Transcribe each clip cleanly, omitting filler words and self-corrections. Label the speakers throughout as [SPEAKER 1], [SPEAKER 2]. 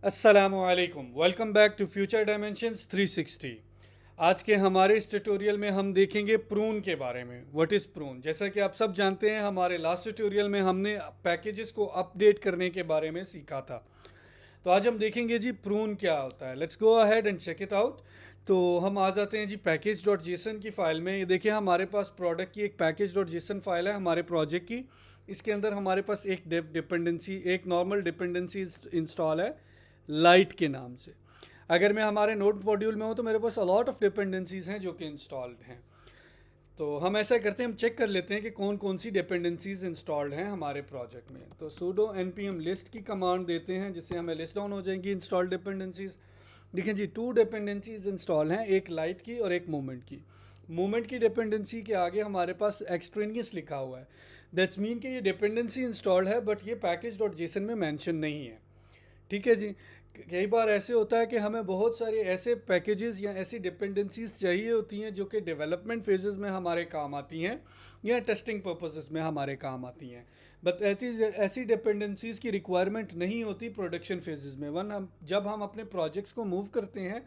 [SPEAKER 1] अस्सलामुअलैकुम, welcome back to future dimensions 360। आज के हमारे इस ट्यूटोरियल में हम देखेंगे प्रून के बारे में। What is prune? जैसा कि आप सब जानते हैं, हमारे लास्ट ट्यूटोरियल में हमने पैकेजेस को अपडेट करने के बारे में सीखा था। तो आज हम देखेंगे जी प्रून क्या होता है। Let's go ahead and check it out. तो हम आ जाते हैं जी पैकेज डॉट जेसन की फ़ाइल में। ये देखिए, हमारे पास प्रोडक्ट की एक पैकेज डॉट जेसन फाइल है हमारे प्रोजेक्ट की। इसके अंदर हमारे पास एक डिपेंडेंसी, एक नॉर्मल डिपेंडेंसी इंस्टॉल है लाइट के नाम से। अगर मैं हमारे नोड मॉड्यूल में हूँ तो मेरे पास अलॉट ऑफ डिपेंडेंसीज हैं जो कि इंस्टॉल्ड हैं। तो हम ऐसा करते हैं, हम चेक कर लेते हैं कि कौन कौन सी डिपेंडेंसीज इंस्टॉल्ड हैं हमारे प्रोजेक्ट में। तो sudo npm लिस्ट की कमांड देते हैं जिससे हमें लिस्ट डाउन हो जाएंगी इंस्टॉल्ड डिपेंडेंसीज। देखिए जी, 2 डिपेंडेंसीज इंस्टॉल हैं, एक लाइट की और एक मूवमेंट की। मूवमेंट की डिपेंडेंसी के आगे हमारे पास एक्सट्रेनियस लिखा हुआ है। दैट्स मीन कि ये डिपेंडेंसी इंस्टॉल्ड है बट ये पैकेज डॉट जेसन में मेंशन नहीं है। ठीक है जी। कई बार ऐसे होता है कि हमें बहुत सारे ऐसे पैकेजेस या ऐसी डिपेंडेंसीज चाहिए होती हैं जो कि डेवलपमेंट फेजेस में हमारे काम आती हैं या टेस्टिंग पर्पसेस में हमारे काम आती हैं। बट ऐसी ऐसी डिपेंडेंसीज की रिक्वायरमेंट नहीं होती प्रोडक्शन फेजेस में। जब हम अपने प्रोजेक्ट्स को मूव करते हैं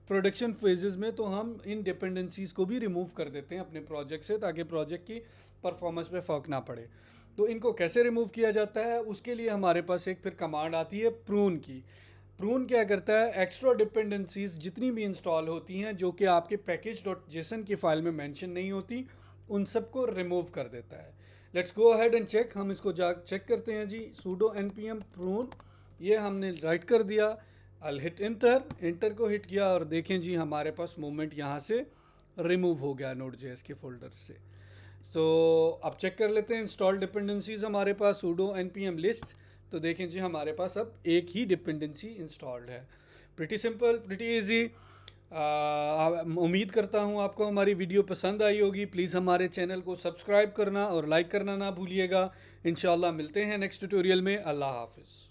[SPEAKER 1] प्रोडक्शन फेजेस में, तो हम इन डिपेंडेंसीज को भी रिमूव कर देते हैं अपने प्रोजेक्ट से, ताकि प्रोजेक्ट की परफॉर्मेंस पे फ़र्क ना पड़े। तो इनको कैसे रिमूव किया जाता है, उसके लिए हमारे पास एक फिर कमांड आती है प्रून की। प्रून क्या करता है, एक्स्ट्रा डिपेंडेंसीज जितनी भी इंस्टॉल होती हैं जो कि आपके पैकेज डॉट जेसन की फाइल में मेंशन नहीं होती, उन सबको रिमूव कर देता है। Let's go ahead and check. हम इसको जा चेक करते हैं जी। sudo npm prune, ये हमने राइट कर दिया। अल हिट इंटर, इंटर को हिट किया और देखें जी हमारे पास मूवमेंट यहाँ से रिमूव हो गया नोड जेएस के फोल्डर से। तो अब चेक कर लेते हैं इंस्टॉल डिपेंडेंसीज हमारे पास sudo npm लिस्ट। तो देखें जी हमारे पास अब एक ही डिपेंडेंसी इंस्टॉल्ड है। Pretty simple, pretty easy. उम्मीद करता हूँ आपको हमारी वीडियो पसंद आई होगी। प्लीज़ हमारे चैनल को सब्सक्राइब करना और लाइक करना ना भूलिएगा। इंशाल्लाह मिलते हैं नेक्स्ट ट्यूटोरियल में। अल्लाह हाफिज़।